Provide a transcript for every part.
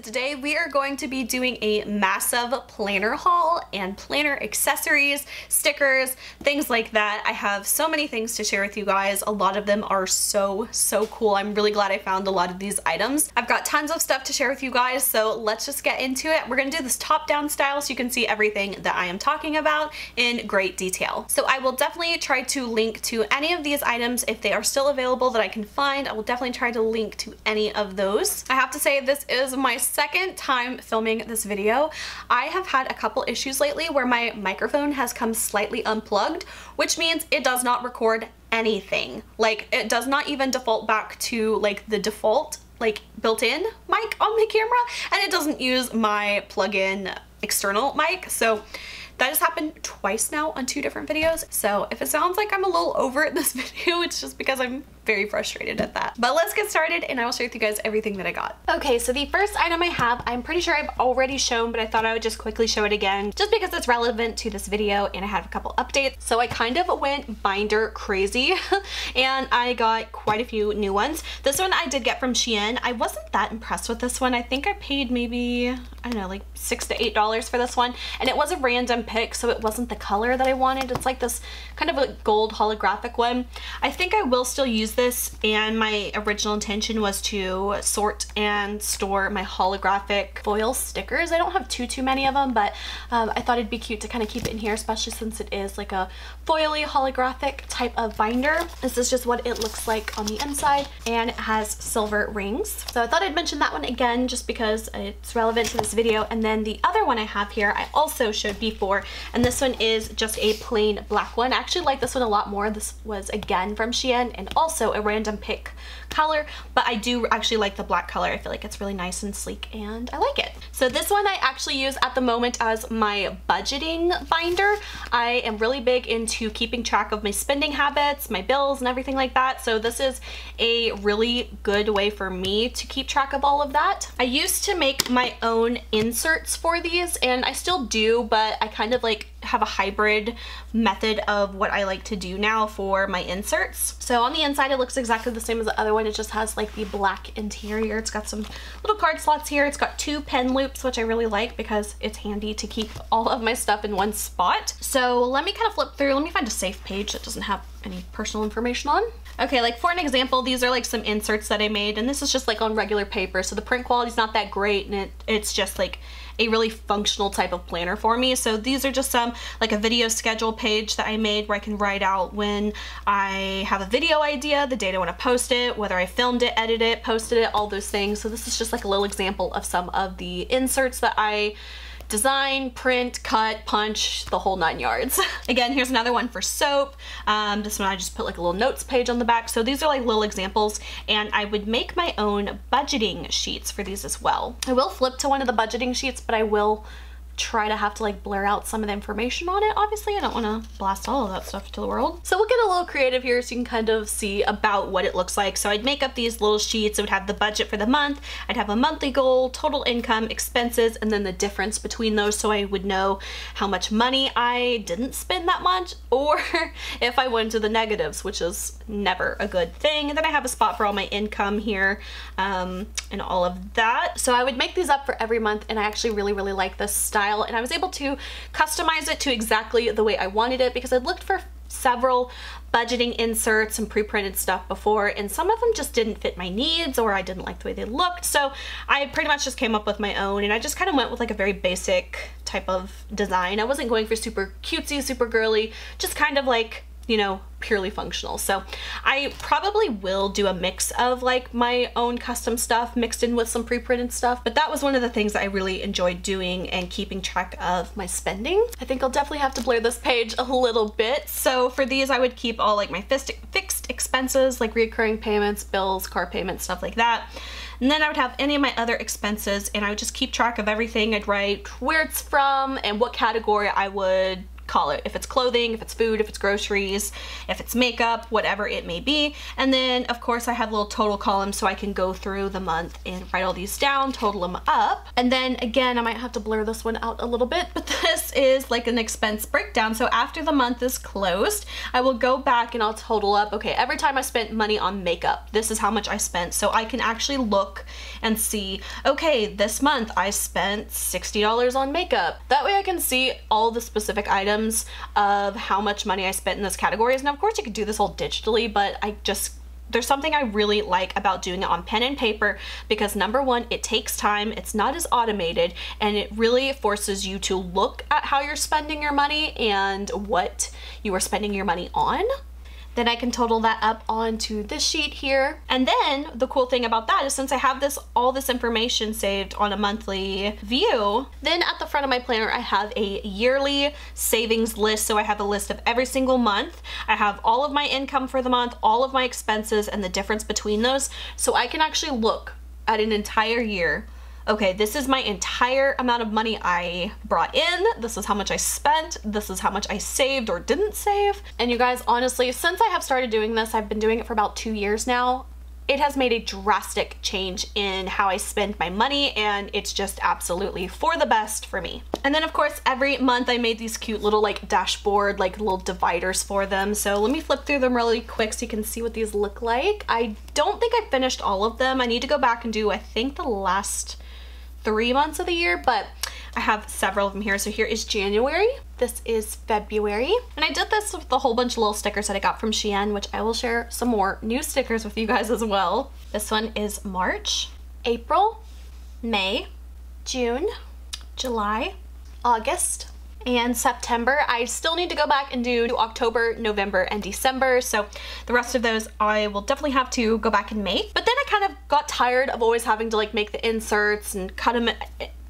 today we are going to be doing a massive planner haul and planner accessories, stickers, things like that. I have so many things to share with you guys. A lot of them are so cool. I'm really glad I found a lot of these items. I've got tons of stuff to share with you guys, so let's just get into it. We're gonna do this top-down style so you can see everything that I am talking about in great detail. So I will definitely try to link to any of these items if they are still available that I can find. I will definitely try to link to any of those. I have to say this is my second time filming this video. I have had a couple issues lately where my microphone has come slightly unplugged, which means it does not record anything. Like, it does not even default back to like the default like built-in mic on my camera, and it doesn't use my plug-in external mic. So that has happened twice now on 2 different videos. So if it sounds like I'm a little over it this video, it's just because I'm very frustrated at that. But let's get started and I will share with you guys everything that I got. Okay, so the first item I have, I'm pretty sure I've already shown, but I thought I would just quickly show it again just because it's relevant to this video and I have a couple updates. So I kind of went binder crazy and I got quite a few new ones. This one I did get from Shein. I wasn't that impressed with this one. I think I paid maybe, I don't know, like $6 to $8 for this one, and it was a random pick, so it wasn't the color that I wanted. It's like this kind of a gold holographic one. I think I will still use this, and my original intention was to sort and store my holographic foil stickers. I don't have too many of them, but I thought it'd be cute to kind of keep it in here, especially since it is like a foily holographic type of binder. This is just what it looks like on the inside, and it has silver rings. So I thought I'd mention that one again just because it's relevant to this video. And then the other one I have here I also showed before, and this one is just a plain black one. I actually like this one a lot more. This was again from Shein and also a random pick color, but I do actually like the black color. I feel like it's really nice and sleek and I like it. So this one I actually use at the moment as my budgeting binder. I am really big into keeping track of my spending habits, my bills and everything like that. So this is a really good way for me to keep track of all of that. I used to make my own inserts for these, and I still do, but I kind of like have a hybrid method of what I like to do now for my inserts. So on the inside it looks exactly the same as the other one. It just has like the black interior. It's got some little card slots here. It's got 2 pen loops, which I really like because it's handy to keep all of my stuff in one spot. So let me kind of flip through. Let me find a safe page that doesn't have any personal information on. Okay, like for an example, these are like some inserts that I made, and this is just like on regular paper, so the print quality is not that great, and it's just like a really functional type of planner for me. So these are just some, like a video schedule page that I made where I can write out when I have a video idea, the date I want to post it, whether I filmed it, edited it, posted it, all those things. So this is just like a little example of some of the inserts that I design, print, cut, punch, the whole 9 yards. Again, here's another one for soap. This one I just put like a little notes page on the back. So these are like little examples, and I would make my own budgeting sheets for these as well. I will flip to one of the budgeting sheets, but I will try to have to like blur out some of the information on it. Obviously I don't want to blast all of that stuff to the world. So we'll get a little creative here so you can kind of see about what it looks like. So I'd make up these little sheets. It would have the budget for the month. I'd have a monthly goal, total income, expenses, and then the difference between those, so I would know how much money I didn't spend that much, or if I went to the negatives, which is never a good thing. And then I have a spot for all my income here, and all of that. So I would make these up for every month, and I actually really like this style. And I was able to customize it to exactly the way I wanted it because I looked for several budgeting inserts and pre-printed stuff before, and some of them just didn't fit my needs, or I didn't like the way they looked. So I pretty much just came up with my own, and I just kind of went with like a very basic type of design. I wasn't going for super cutesy, super girly, just kind of like, you know, purely functional. So I probably will do a mix of like my own custom stuff mixed in with some pre-printed stuff, but that was one of the things that I really enjoyed doing and keeping track of my spending. I think I'll definitely have to blur this page a little bit. So for these I would keep all like my fixed expenses, like recurring payments, bills, car payments, stuff like that. And then I would have any of my other expenses, and I would just keep track of everything. I'd write where it's from and what category I would call it. If it's clothing, if it's food, if it's groceries, if it's makeup, whatever it may be. And then of course I have little total columns so I can go through the month and write all these down, total them up. And then again, I might have to blur this one out a little bit, but this is like an expense breakdown. So after the month is closed, I will go back and I'll total up, okay, every time I spent money on makeup, this is how much I spent. So I can actually look and see, okay, this month I spent $60 on makeup. That way I can see all the specific items of how much money I spent in those categories. Now, of course you could do this all digitally, but there's something I really like about doing it on pen and paper because number one, it takes time, it's not as automated, and it really forces you to look at how you're spending your money and what you are spending your money on. Then I can total that up onto this sheet here. And then the cool thing about that is since I have all this information saved on a monthly view, then at the front of my planner, I have a yearly savings list. So I have a list of every single month. I have all of my income for the month, all of my expenses, and the difference between those. So I can actually look at an entire year. Okay, this is my entire amount of money I brought in. This is how much I spent. This is how much I saved or didn't save. And you guys, honestly, since I have started doing this, I've been doing it for about 2 years now. It has made a drastic change in how I spend my money, and it's just absolutely for the best for me. And then of course, every month I made these cute little like dashboard, like little dividers for them. So let me flip through them really quick so you can see what these look like. I don't think I finished all of them. I need to go back and do, I think, the last 3 months of the year, but I have several of them here. So here is January, this is February, and I did this with a whole bunch of little stickers that I got from Shein, which I will share some more new stickers with you guys as well. This one is March, April, May, June, July, August, and September. I still need to go back and do October, November, and December, so the rest of those I will definitely have to go back and make. But then I kind of got tired of always having to like make the inserts and cut them.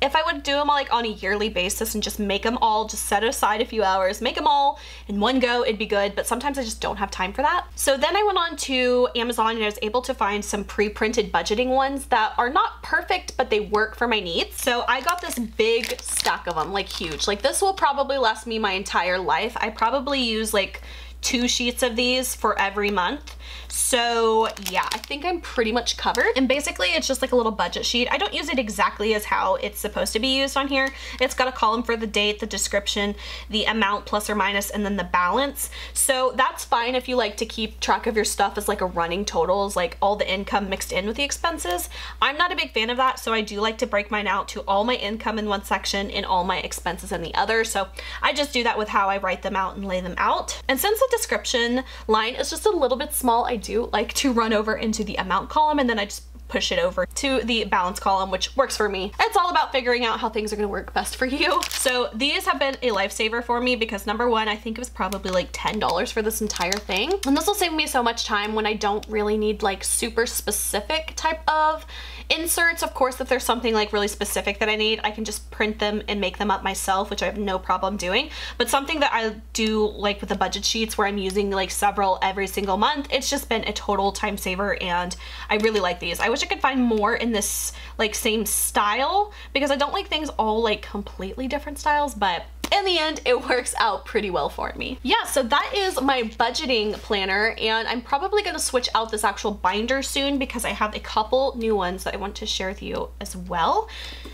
If I would do them all like on a yearly basis and just make them all, just set aside a few hours, make them all in one go, it'd be good, but sometimes I just don't have time for that. So then I went on to Amazon and I was able to find some pre-printed budgeting ones that are not perfect, but they work for my needs. So I got this big stack of them, like huge. Like this will probably last me my entire life. I probably use like 2 sheets of these for every month. So yeah, I think I'm pretty much covered. And basically it's just like a little budget sheet. I don't use it exactly as how it's supposed to be used on here. It's got a column for the date, the description, the amount plus or minus, and then the balance. So that's fine if you like to keep track of your stuff as like a running totals, like all the income mixed in with the expenses. I'm not a big fan of that, so I do like to break mine out to all my income in one section and all my expenses in the other. So I just do that with how I write them out and lay them out. And since the description line is just a little bit small, I do like to run over into the amount column and then I just push it over to the balance column, which works for me. It's all about figuring out how things are gonna work best for you. So these have been a lifesaver for me because number one, I think it was probably like $10 for this entire thing. And this will save me so much time when I don't really need like super specific type of inserts. Of course, if there's something like really specific that I need, I can just print them and make them up myself, which I have no problem doing. But something that I do like with the budget sheets where I'm using like several every single month, it's just been a total time saver and I really like these. I wish I could find more in this like same style because I don't like things all like completely different styles, but in the end, it works out pretty well for me. Yeah, so that is my budgeting planner, and I'm probably gonna switch out this actual binder soon because I have a couple new ones that I want to share with you as well.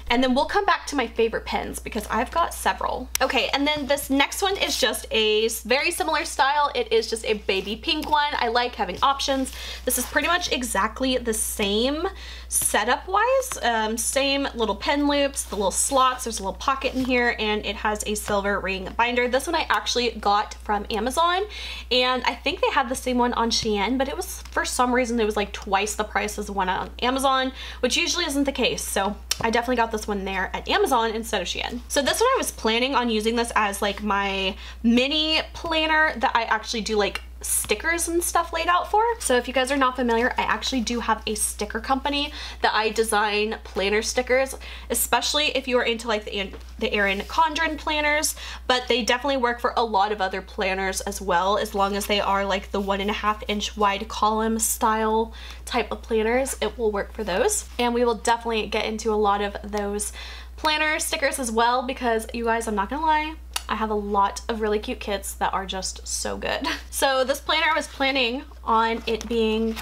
And then we'll come back to my favorite pens because I've got several. Okay, and then this next one is just a very similar style. It is just a baby pink one. I like having options. This is pretty much exactly the same setup wise, same little pen loops, the little slots, there's a little pocket in here, and it has a silver ring binder. This one I actually got from Amazon, and I think they had the same one on Shein, but it was, for some reason, it was like twice the price as the one on Amazon, which usually isn't the case. So I definitely got this one there at Amazon instead of Shein. So this one I was planning on using this as like my mini planner that I actually do like stickers and stuff laid out for. So if you guys are not familiar, I actually do have a sticker company that I design planner stickers, especially if you are into like the Erin Condren planners, but they definitely work for a lot of other planners as well, as long as they are like the 1.5 inch wide column style type of planners, it will work for those. And we will definitely get into a lot of those planner stickers as well because you guys, I'm not gonna lie, I have a lot of really cute kits that are just so good. So this planner, I was planning on it being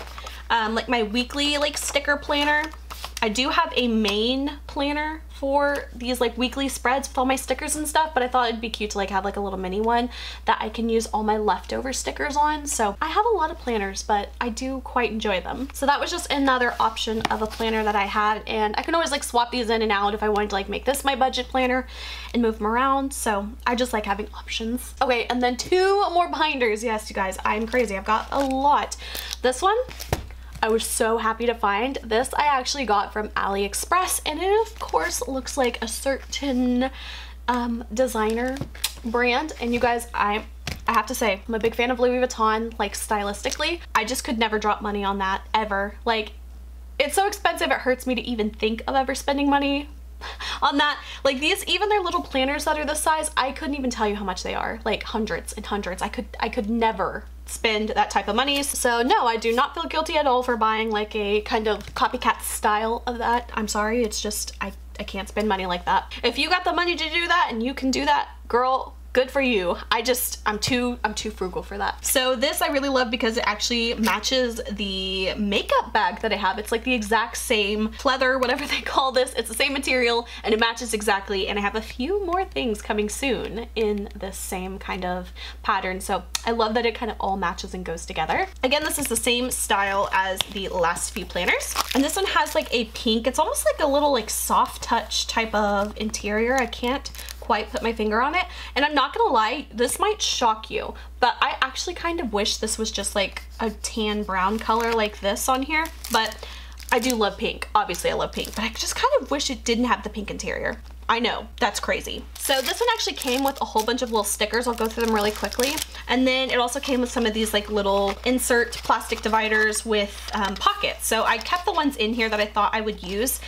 like my weekly like sticker planner. I do have a main planner for these like weekly spreads with all my stickers and stuff, but I thought it'd be cute to like have like a little mini one that I can use all my leftover stickers on. So I have a lot of planners, but I do quite enjoy them. So that was just another option of a planner that I had, and I can always like swap these in and out if I wanted to like make this my budget planner and move them around. So I just like having options. Okay, and then 2 more binders. Yes, you guys, I'm crazy. I've got a lot. This one, I was so happy to find. This I actually got from AliExpress, and it of course looks like a certain designer brand. And you guys, I have to say, I'm a big fan of Louis Vuitton, like stylistically. I just could never drop money on that ever. Like, it's so expensive, it hurts me to even think of ever spending money on that. Like these, even their little planners that are this size, I couldn't even tell you how much they are. Like hundreds and hundreds. I could never spend that type of money. So no, I do not feel guilty at all for buying like a kind of copycat style of that. I'm sorry, it's just I can't spend money like that. If you got the money to do that and you can do that, girl, good for you. I'm too frugal for that. So this I really love because it actually matches the makeup bag that I have. It's like the exact same pleather, whatever they call this. It's the same material and it matches exactly. And I have a few more things coming soon in this same kind of pattern. So I love that it kind of all matches and goes together. Again, this is the same style as the last few planners. And this one has like a pink, it's almost like a little like soft touch type of interior. I can't quite put my finger on it, and I'm not gonna lie, this might shock you, but I actually kind of wish this was just like a tan brown color like this on here. But I do love pink. Obviously I love pink, but I just kind of wish it didn't have the pink interior. I know, that's crazy. So this one actually came with a whole bunch of little stickers. I'll go through them really quickly. And then it also came with some of these like little insert plastic dividers with pockets. So I kept the ones in here that I thought I would use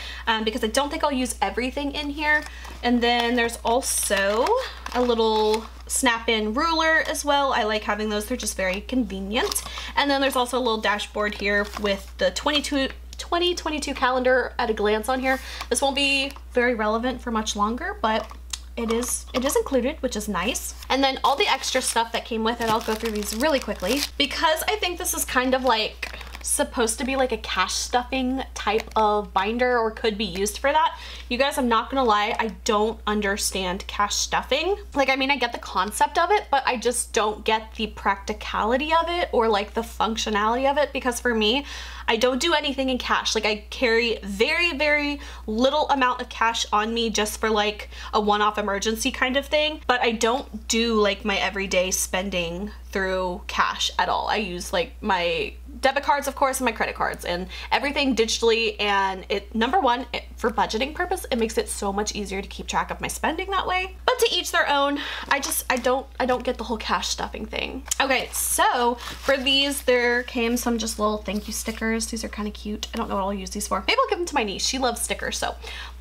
because I don't think I'll use everything in here. And then there's also a little snap-in ruler as well. I like having those, they're just very convenient. And then there's also a little dashboard here with the 2022 calendar at a glance on here. This won't be very relevant for much longer, but it is included, which is nice. And then all the extra stuff that came with it, I'll go through these really quickly because I think this is kind of like supposed to be like a cash stuffing type of binder, or could be used for that. You guys, I'm not gonna lie, I don't understand cash stuffing. Like, I mean, I get the concept of it, but I just don't get the practicality of it or like the functionality of it, because for me, I don't do anything in cash. Like, I carry very, very little amount of cash on me just for like a one-off emergency kind of thing, but I don't do like my everyday spending through cash at all. I use like my debit cards, of course, and my credit cards and everything digitally. And it, number one, for budgeting purpose, it makes it so much easier to keep track of my spending that way. But to each their own. I don't get the whole cash stuffing thing. Okay, so for these, there came some just little thank you stickers. These are kind of cute. I don't know what I'll use these for. Maybe I'll give them to my niece. She loves stickers, so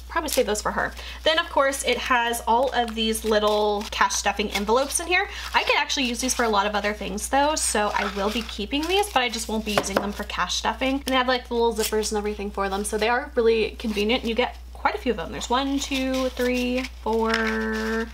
probably save those for her. Then of course it has all of these little cash stuffing envelopes in here. I can actually use these for a lot of other things though, so I will be keeping these, but I just won't be using them for cash stuffing. And they have like the little zippers and everything for them, so they are really convenient, and you get quite a few of them. There's 1, 2, 3, 4,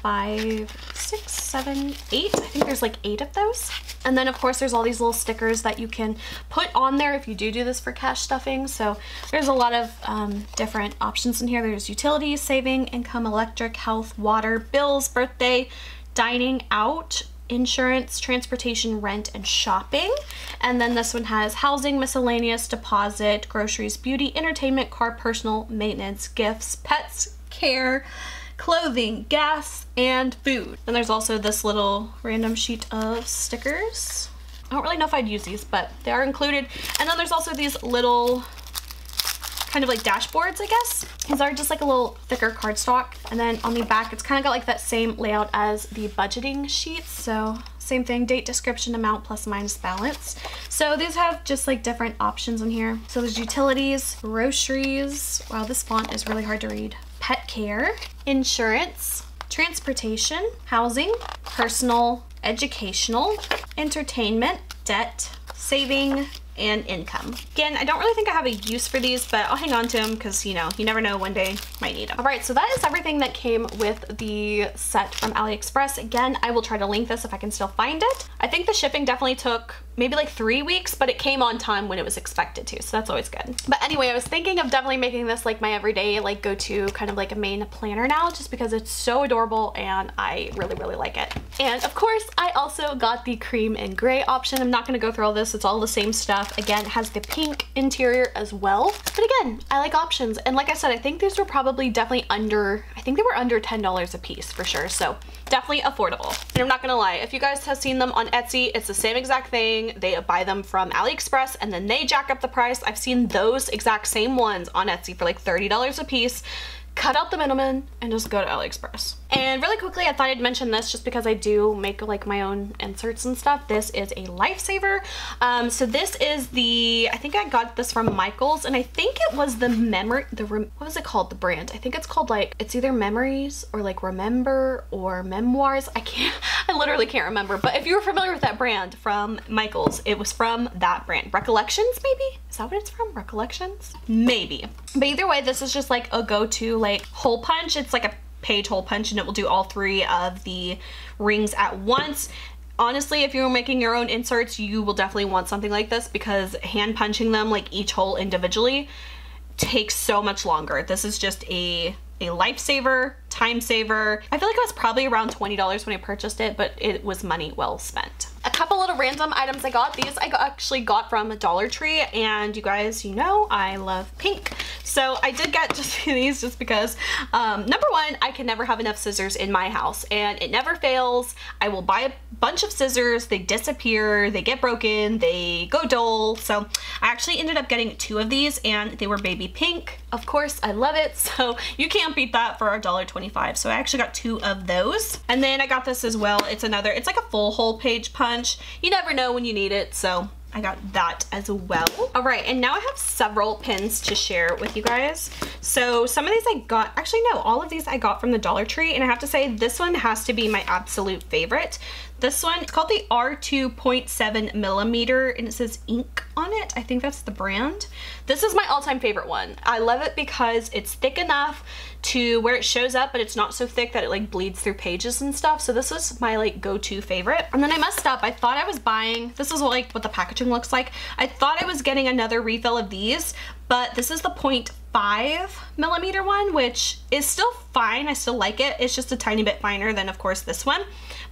5, 6, 7, 8. I think there's like 8 of those. And then of course there's all these little stickers that you can put on there if you do this for cash stuffing. So there's a lot of different options in here. There's utilities, saving, income, electric, health, water, bills, birthday, dining out, insurance, transportation, rent, and shopping. And then this one has housing, miscellaneous, deposit, groceries, beauty, entertainment, car, personal, maintenance, gifts, pets, care, clothing, gas, and food. And there's also this little random sheet of stickers. I don't really know if I'd use these, but they are included. And then there's also these little kind of like dashboards, I guess. These are just like a little thicker cardstock. And then on the back, it's kind of got like that same layout as the budgeting sheets. So same thing, date, description, amount, plus minus balance. So these have just like different options in here. So there's utilities, groceries. Wow, this font is really hard to read. Pet care, insurance, transportation, housing, personal, educational, entertainment, debt, saving, and income. Again, I don't really think I have a use for these, but I'll hang on to them because, you know, you never know, one day might need them. All right, so that is everything that came with the set from AliExpress. Again, I will try to link this if I can still find it. I think the shipping definitely took maybe like 3 weeks, but it came on time when it was expected to, so that's always good. But anyway, I was thinking of definitely making this like my everyday like go-to kind of like a main planner now, just because it's so adorable and I really, really like it. And of course, I also got the cream and gray option. I'm not gonna go through all this, it's all the same stuff. Again, it has the pink interior as well. But again, I like options. And like I said, I think these were probably definitely under, I think they were under $10 a piece for sure. So definitely affordable. And I'm not gonna lie, if you guys have seen them on Etsy, it's the same exact thing. They buy them from AliExpress and then they jack up the price. I've seen those exact same ones on Etsy for like $30 a piece. Cut out the middleman and just go to AliExpress. And really quickly, I thought I'd mention this just because I do make like my own inserts and stuff. This is a lifesaver. So this is the, I think I got this from Michaels, and I think it was the what was it called, the brand? I think it's called like, it's either Memories or like Remember or Memoirs. I literally can't remember. But if you were familiar with that brand from Michaels, it was from that brand. Recollections, maybe? Is that what it's from? Recollections? Maybe. But either way, this is just like a go-to like hole punch. It's like a page hole punch and it will do all 3 of the rings at once. Honestly, if you're making your own inserts, you will definitely want something like this because hand punching them like each hole individually takes so much longer. This is just a lifesaver, time saver. I feel like it was probably around $20 when I purchased it, but it was money well spent. A couple little random items I got. These I actually got from Dollar Tree, and you guys, you know, I love pink. So I did get just these just because, number one, I can never have enough scissors in my house and it never fails. I will buy a bunch of scissors, they disappear, they get broken, they go dull. So I actually ended up getting 2 of these and they were baby pink. Of course, I love it. So you can't beat that for $1.25. So I actually got 2 of those. And then I got this as well. It's like a full hole page punch. You never know when you need it, so I got that as well. All right, and now I have several pins to share with you guys. So some of these I got, actually no, all of these I got from the Dollar Tree, and I have to say this one has to be my absolute favorite. This one, it's called the R2.7 millimeter and it says ink on it. I think that's the brand. This is my all-time favorite one. I love it because it's thick enough to where it shows up, but it's not so thick that it like bleeds through pages and stuff. So this is my like go-to favorite. And then I messed up. I thought I was buying, this is like what the packaging looks like. I thought I was getting another refill of these, but this is the 0.5 millimeter one, which is still fine. I still like it. It's just a tiny bit finer than of course this one.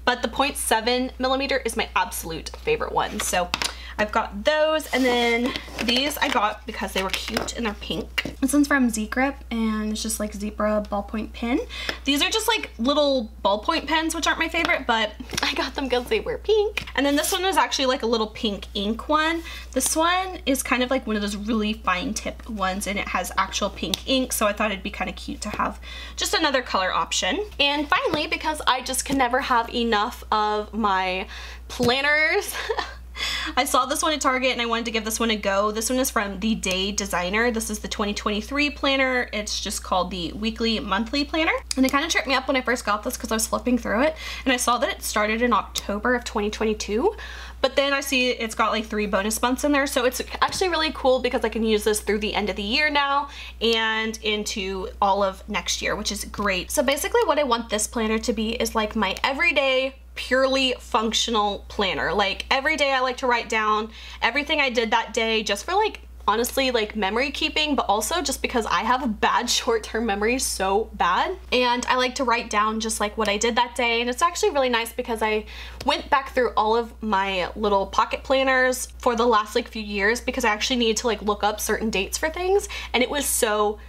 But the 0.7 millimeter is my absolute favorite one. So I've got those, and then these I got because they were cute and they're pink. This one's from Z-Grip and it's just like zebra ballpoint pen. These are just like little ballpoint pens, which aren't my favorite, but I got them because they were pink. And then this one is actually like a little pink ink one. This one is kind of like one of those really fine tip ones and it has actual pink ink, so I thought it'd be kind of cute to have just another color option. And finally, because I just can never have enough of my planners, I saw this one at Target and I wanted to give this one a go. This one is from The Day Designer. This is the 2023 planner. It's just called the weekly monthly planner. And it kind of tripped me up when I first got this because I was flipping through it and I saw that it started in October of 2022. But then I see it's got like 3 bonus months in there. So it's actually really cool because I can use this through the end of the year now and into all of next year, which is great. So basically what I want this planner to be is like my everyday purely functional planner. Like every day I like to write down everything I did that day just for like honestly like memory keeping, but also just because I have a bad short-term memory, so bad. And I like to write down just like what I did that day. And it's actually really nice because I went back through all of my little pocket planners for the last like few years because I actually needed to like look up certain dates for things, and it was so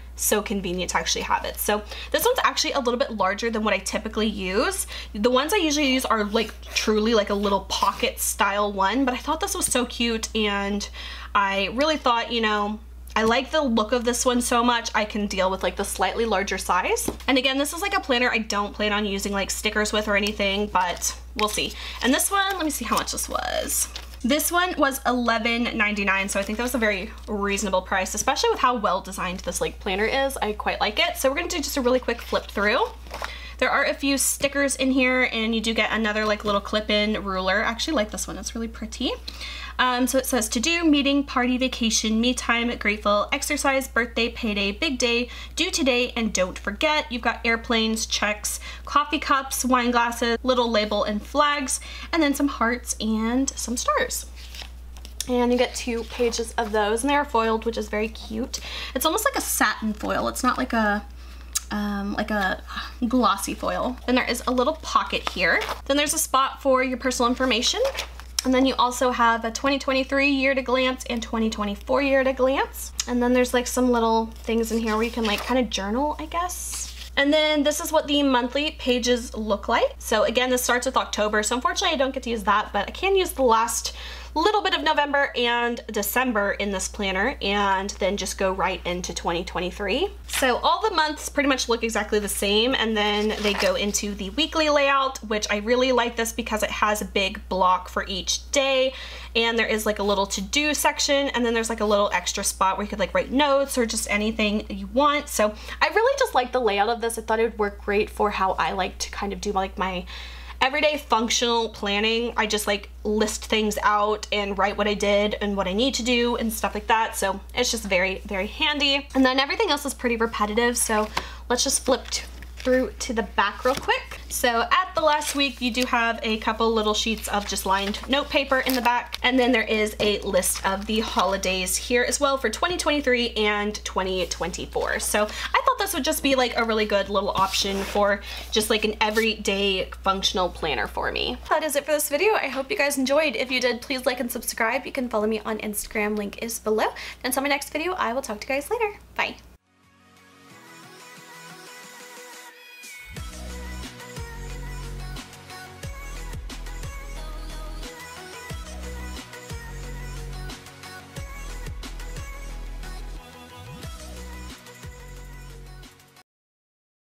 convenient to actually have it. So this one's actually a little bit larger than what I typically use. The ones I usually use are like truly like a little pocket style one, but I thought this was so cute and I really thought, you know, I like the look of this one so much I can deal with like the slightly larger size. And again, this is like a planner I don't plan on using like stickers with or anything, but we'll see. And this one, let me see how much this was. This one was $11.99, so I think that was a very reasonable price, especially with how well designed this like planner is. I quite like it. So we're gonna do just a really quick flip through. There are a few stickers in here, and you do get another like little clip-in ruler. I actually like this one, it's really pretty. So it says to do, meeting, party, vacation, me time, grateful, exercise, birthday, payday, big day, do today, and don't forget. You've got airplanes, checks, coffee cups, wine glasses, little label and flags, and then some hearts and some stars. And you get 2 pages of those, and they are foiled, which is very cute. It's almost like a satin foil. It's not like a glossy foil. Then there is a little pocket here. Then there's a spot for your personal information. And then you also have a 2023 year at a glance and 2024 year at a glance. And then there's like some little things in here where you can like kind of journal, I guess. And then this is what the monthly pages look like. So again, this starts with October. So unfortunately I don't get to use that, but I can use the last little bit of November and December in this planner and then just go right into 2023. So all the months pretty much look exactly the same, and then they go into the weekly layout, which I really like this because it has a big block for each day, and there is like a little to-do section, and then there's like a little extra spot where you could like write notes or just anything you want. So I really just like the layout of this. I thought it would work great for how I like to kind of do like my everyday functional planning. I just like list things out and write what I did and what I need to do and stuff like that. So it's just very, very handy. And then everything else is pretty repetitive. So let's just flip through to the back real quick. So at the last week, you do have a couple little sheets of just lined note paper in the back. And then there is a list of the holidays here as well for 2023 and 2024. So I thought this would just be like a really good little option for just like an everyday functional planner for me. That is it for this video. I hope you guys enjoyed. If you did, please like and subscribe. You can follow me on Instagram, link is below. And until my next video, I will talk to you guys later. Bye.